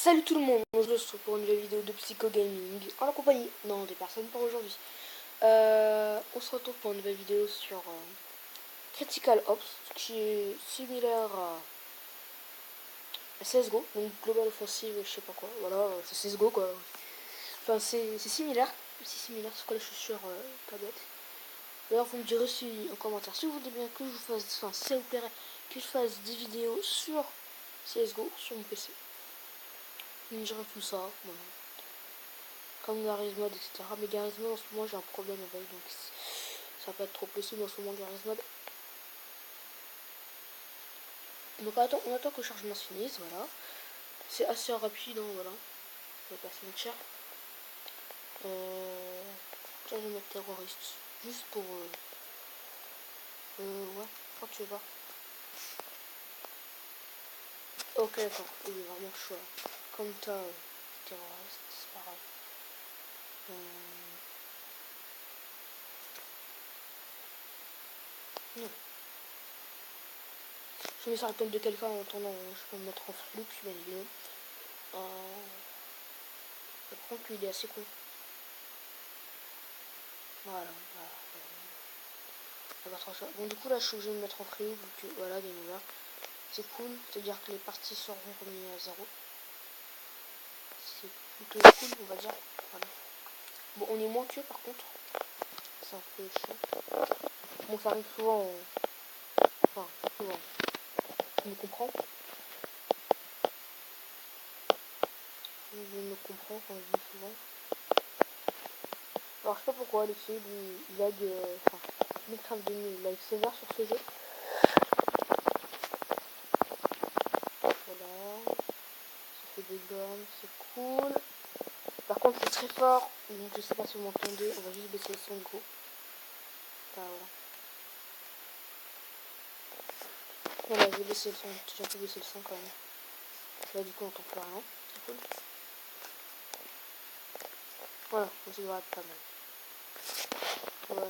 Salut tout le monde, je se retrouve pour une nouvelle vidéo de Psycho Gaming en la compagnie, non des personnes pour aujourd'hui. On se retrouve pour une nouvelle vidéo sur Critical Ops, qui est similaire à CSGO, donc Global Offensive, je sais pas quoi, voilà, c'est CSGO quoi. Enfin c'est similaire, c'est quoi les chaussures tablette. D'ailleurs vous me direz si, en commentaire si vous voulez bien que je vous fasse, enfin si ça vous plairait que je fasse des vidéos sur CSGO sur mon PC. Vous me direz tout ça, voilà. Comme Garry's Mod, etc. Mais Garry's Mod en ce moment j'ai un problème avec, donc ça va pas être trop possible en ce moment Garry's Mod. Donc on attend que le chargement se finisse, voilà. C'est assez rapide, hein, voilà. Je vais pas se mentir. Là je vais mettre terroriste. Juste pour... ouais, quand tu vas. Ok, d'accord, il est vraiment chaud. Comme ça, terroriste, c'est pareil. Non. Je mets sur la tête de quelqu'un en attendant, je peux me mettre en flou, puis bien évidemment. Par contre, lui, il est assez con. Voilà. Bon, du coup, là, je suis obligé de me mettre en free, vu que, voilà, game over. C'est cool, c'est-à-dire que les parties seront remises à 0. C'est plutôt cool, on va dire. Voilà. Bon, on est moins que, par contre. C'est un peu chiant. Bon, ça arrive souvent. Enfin, pas souvent. Tu me comprends? Je me comprends quand je dis souvent. Alors, je sais pas pourquoi, Alexis, il lag. Enfin, Minecraft 2000, il lag sévère sur ce jeu. Voilà. Ça fait des gommes, c'est cool. Par contre, c'est très fort, donc je sais pas si vous m'entendez. On va juste baisser le son du coup. Voilà. Voilà, je vais baisser le son. J'ai un peu baissé le son quand même. Là, du coup, on entend plus rien. C'est cool. Voilà, ça devrait être pas mal. Voilà.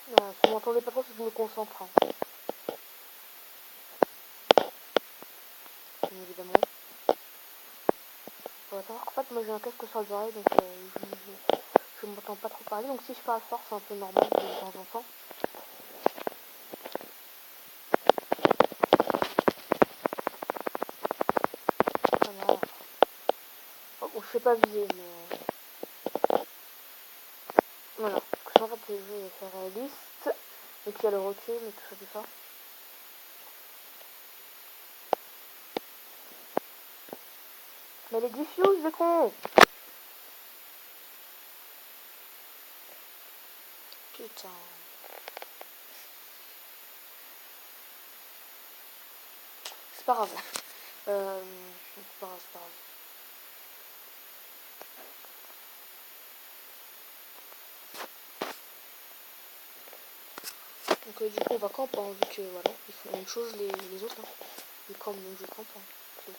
Voilà, si vous m'entendez pas trop, c'est que je me concentre. Hein. Bien évidemment. Faut savoir qu'en fait, moi j'ai un casque sur les oreilles, donc je m'entends pas trop parler. Donc si je parle fort, c'est un peu normal de temps en temps. Voilà. Bon, je sais pas viser, mais... Voilà. Parce que en fait, le jeu est réaliste. Et qu'il y a le recul, et tout ça. Mais les diffuse, les cons! Putain. C'est pas grave. C'est pas grave, c'est pas grave. Donc du coup on va camper, hein, vu que voilà, ils font la même chose les autres. Hein. Ils campent, donc je campe. Hein. Donc,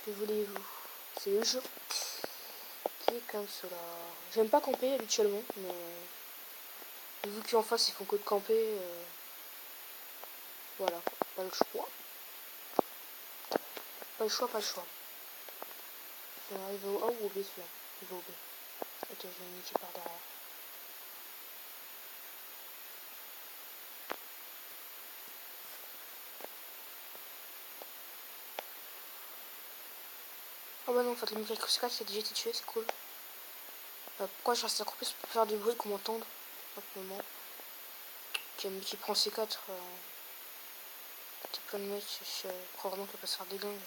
que voulez-vous? C'est le jeu qui est comme cela. J'aime pas camper habituellement, mais vu qu'en face ils font que de camper, voilà, pas le choix. Pas le choix. Alors, il va au A ou au B celui-là? Il va au B. Ok, je vais niquer par derrière. Oh bah non, en fait, le Michael Kosaka qui a déjà été tué, c'est cool. Pourquoi je reste accroupi pour faire du bruit qu'on m'entende? Simplement. Qui prend C4. T'as plein de mecs, je crois vraiment qu'elle peut se faire des gangs.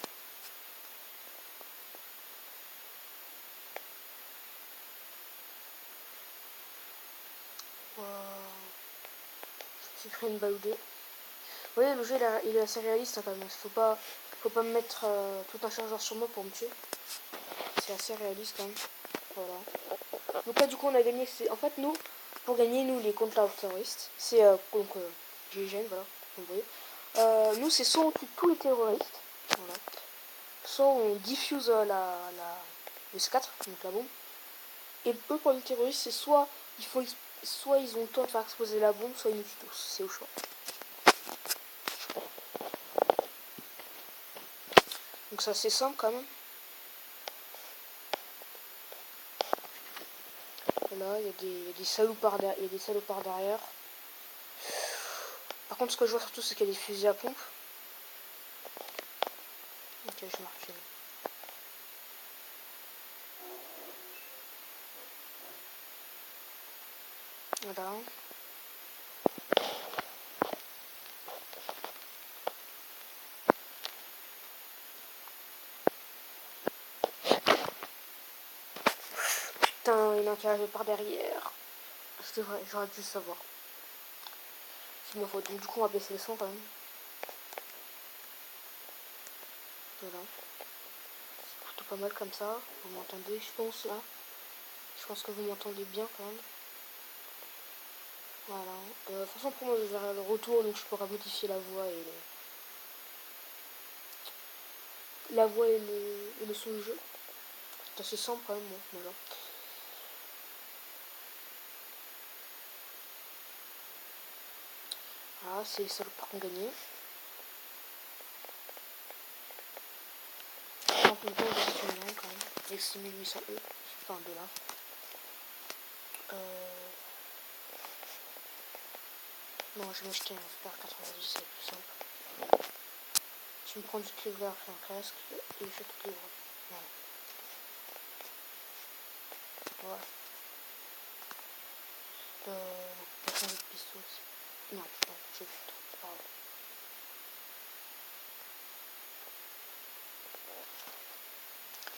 J'ai pris une balle ou deux. Vous voyez, le jeu il est assez réaliste hein, quand même. Faut pas me mettre tout un chargeur sur moi pour me tuer. C'est assez réaliste quand même. Voilà. Donc là du coup on a gagné. En fait nous, pour gagner nous les contrats terroristes, c'est GIGN, voilà, vous voyez. Nous c'est soit on tue tous les terroristes, voilà. Soit on diffuse le C4, donc la bombe. Et eux pour les terroristes c'est soit ils font soit ils ont le temps de faire exploser la bombe, soit ils nous tuent tous. C'est au choix. Donc ça c'est simple quand même. Et là il y a des salopards derrière. Il y a des salopards derrière. Par contre ce que je vois surtout c'est qu'il y a des fusils à pompe. Ok, je marque. Voilà. Putain, il y en a qui arrive par derrière. C'est vrai, j'aurais dû le savoir. C'est ma faute. Donc du coup on va baisser le son quand même. Voilà. C'est plutôt pas mal comme ça. Vous m'entendez, je pense là. Je pense que vous m'entendez bien quand même. Voilà. De toute façon pour moi je verrai le retour, donc je pourrai modifier la voix et le son du jeu. C'est assez simple quand même, bon, voilà. Voilà, c'est les salopards qui ont gagné. En même temps, j'ai 6 millions quand même. Avec 6800 E, enfin dollars. Non, je vais m'acheter un Super 90, c'est plus simple. Je me prends du cleaver, je fais un casque et je fais toutes les voies. Voilà. Je vais changer de pistolet aussi. Non, j'ai plus de temps, c'est pas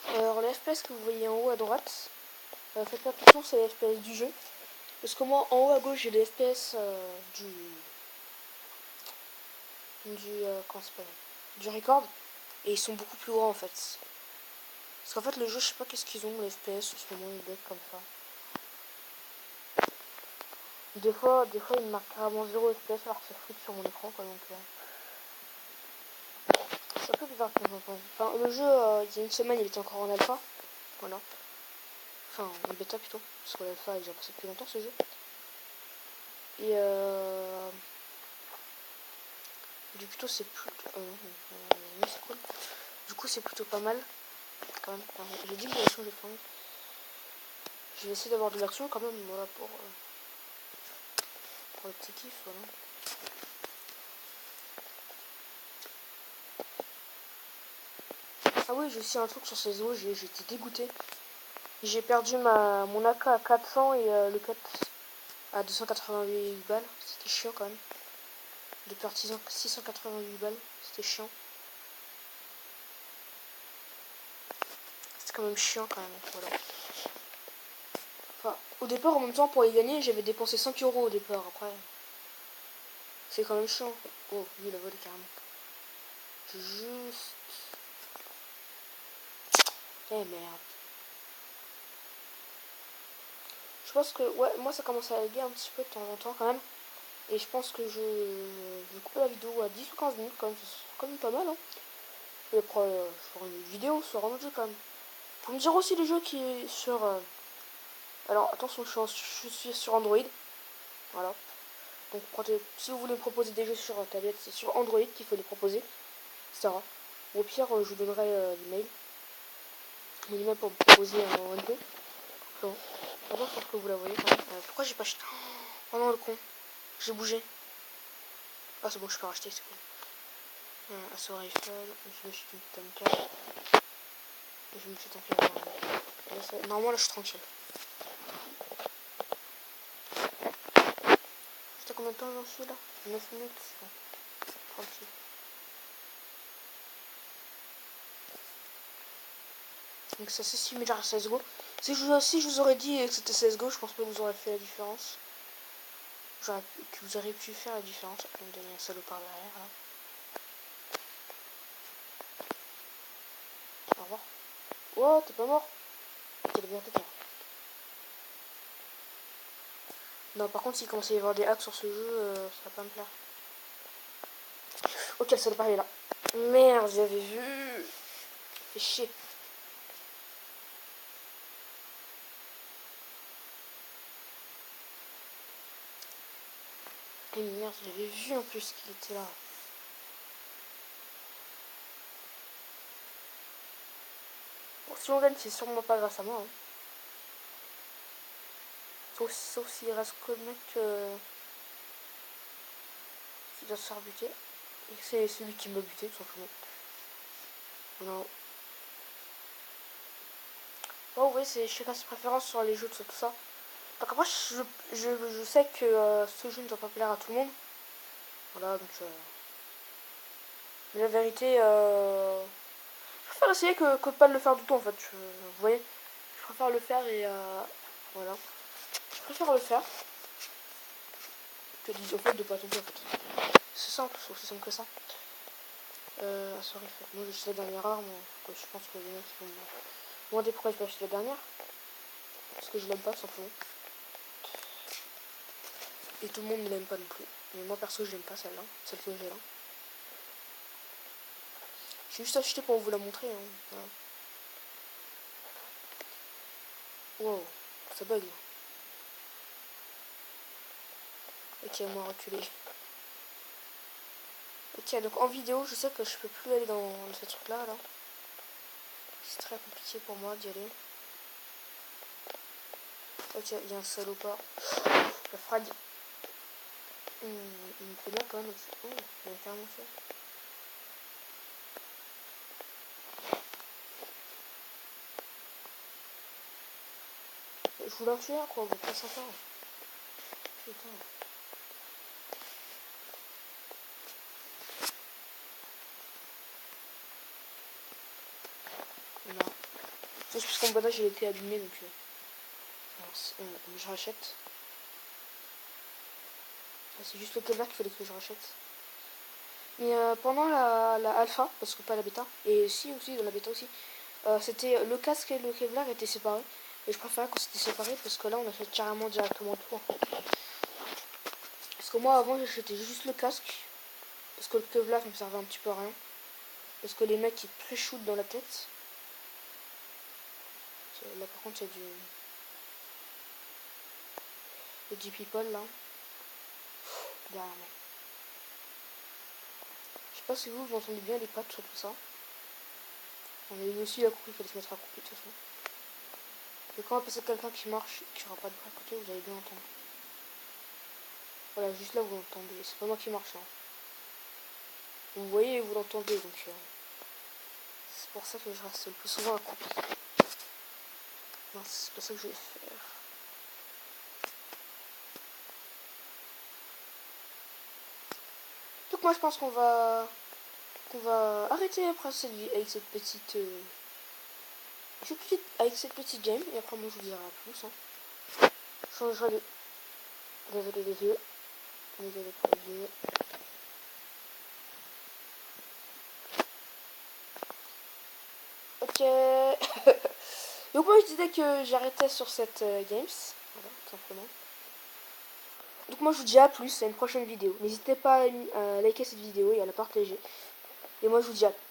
grave. Alors, les FPS que vous voyez en haut à droite, faites pas attention, c'est les FPS du jeu. Parce que moi, en haut à gauche, j'ai les FPS comment ça s'appelle, du record. Et ils sont beaucoup plus grands en fait. Parce qu'en fait, le jeu, je sais pas qu'est-ce qu'ils ont, les FPS en ce moment, ils bug comme ça. Des fois, il me marque carrément 0 FPS alors que ça flippe sur mon écran quoi, donc c'est un peu bizarre de temps en temps. Enfin, le jeu, il y a une semaine, il était encore en alpha. Voilà. Enfin, en bêta plutôt. Parce que l'alpha, il a déjà passé depuis longtemps ce jeu. Et du coup, c'est plutôt. C'est cool. Du coup, c'est plutôt pas mal. Quand même. Enfin, j'ai dit que l'action, je vais prendre. Je vais essayer d'avoir de l'action quand même, voilà, pour le petit kiff, voilà. Ah oui, j'ai aussi un truc sur CSGO, j'étais dégoûté. J'ai perdu mon AK à 400 et le cut à 288 balles. C'était chiant quand même. De perdre 688 balles, c'était chiant. C'était quand même chiant quand même, voilà. Enfin, au départ, en même temps, pour y gagner, j'avais dépensé 5 euros au départ. Après, c'est quand même chiant. Oh, lui, il a volé carrément. Juste... Eh merde. Je pense que, ouais, moi ça commence à laguer un petit peu de temps en temps quand même. Et je pense que je vais couper la vidéo à 10 ou 15 minutes quand même. C'est quand même pas mal, hein. Et après, je ferai une vidéo sur un autre jeu quand même. Faut me dire aussi les jeux qui est sur... Alors, attention, je suis sur Android. Voilà. Donc, si vous voulez me proposer des jeux sur tablette, c'est sur Android qu'il faut les proposer. etc. Ou au pire, je vous donnerai l'email. Mon email pour me proposer un jeu. Bon. D'abord, je pense que vous la voyez quand même. Pourquoi j'ai pas acheté? Oh non, le con. J'ai bougé. Ah, c'est bon, je peux racheter, c'est cool. Assaut Rifle. Je me suis mis Tomcat. Je me suis tanké. Normalement, là, je suis tranquille. J'étais combien de temps j'en suis là? 9 minutes. Bon. Tranquille. Donc c'est assez similaire à CSGO. Si je vous aurais dit que c'était CSGO, je pense pas que vous aurez fait la différence. Que vous auriez pu faire la différence. Je vais me donner un salopard derrière là. Au revoir. Oh, t'es pas mort? Quelle liberté toi. Non, par contre, s'il commence à y avoir des hacks sur ce jeu, ça va pas me plaire. Ok, le salopard est là. Merde, j'avais vu. Fait chier. Et merde, j'avais vu en plus qu'il était là. Bon, si on gagne, c'est sûrement pas grâce à moi. Hein. Sauf s'il reste que le mec qui doit se faire buter. Et c'est celui qui m'a buté, tout simplement. Non. Oh oui, c'est chacun ses préférences sur les jeux, tout ça. Donc après, je sais que ce jeu ne doit pas plaire à tout le monde. Voilà, donc... Mais la vérité, je préfère essayer que pas de le faire du tout, en fait. Vous voyez, je préfère le faire et... voilà. Je préfère le faire que au fait de pas tomber, en fait. C'est simple, c'est aussi simple que ça. Sorry, moi je suis la dernière arme, je pense que les mecs vont me demander pourquoi je pas acheté la dernière. Parce que je l'aime pas, tout simplement. Et tout le monde ne l'aime pas non plus. Mais moi perso, je l'aime pas celle-là, celle que j'ai là. J'ai juste acheté pour vous la montrer. Hein. Voilà. Wow, ça bug. Ok, moi reculer. Ok, donc en vidéo, je sais que je peux plus aller dans ce truc-là, là. C'est très compliqué pour moi d'y aller. Ok, il y a un salopard. La frag. Il me fait bien quand même. Oh, il a carrément fait. Je voulais en tuer un, quoi, vous pas sympa. Putain. Non. C'est juste qu'en bandage, il a été abîmé, donc... je rachète. C'est juste le cover qu'il fallait que je rachète. Mais pendant la alpha, parce que pas la bêta, et si aussi dans la bêta aussi, c'était le casque et le Kevlar étaient séparés. Et je préférais quand c'était séparé parce que là on achète carrément directement tout. Parce que moi avant j'achetais juste le casque. Parce que le Kevlar me servait un petit peu à rien. Parce que les mecs ils pré-shoot dans la tête. Là par contre il y a du people là. Derrière moi. Je sais pas si vous entendez bien les pattes sur tout ça. On a eu aussi la coupe, il fallait se mettre à couper de toute façon. Et quand on va passer quelqu'un qui marche, qui aura pas de bras à côté, vous allez bien entendre. Voilà, juste là vous l'entendez. C'est pas moi qui marche. Hein. Vous voyez et vous l'entendez, donc c'est pour ça que je reste le plus souvent accroupi. Non, c'est pas ça que je vais faire. Donc moi je pense qu'on va arrêter après avec cette petite game et après moi je vous dirai à plus. Hein. Je changerai de... Désolé les yeux. Désolé pour les yeux. Ok. Donc moi je disais que j'arrêtais sur cette games. Voilà, tout simplement. Donc moi je vous dis à plus à une prochaine vidéo. N'hésitez pas à liker cette vidéo et à la partager. Et moi je vous dis à plus.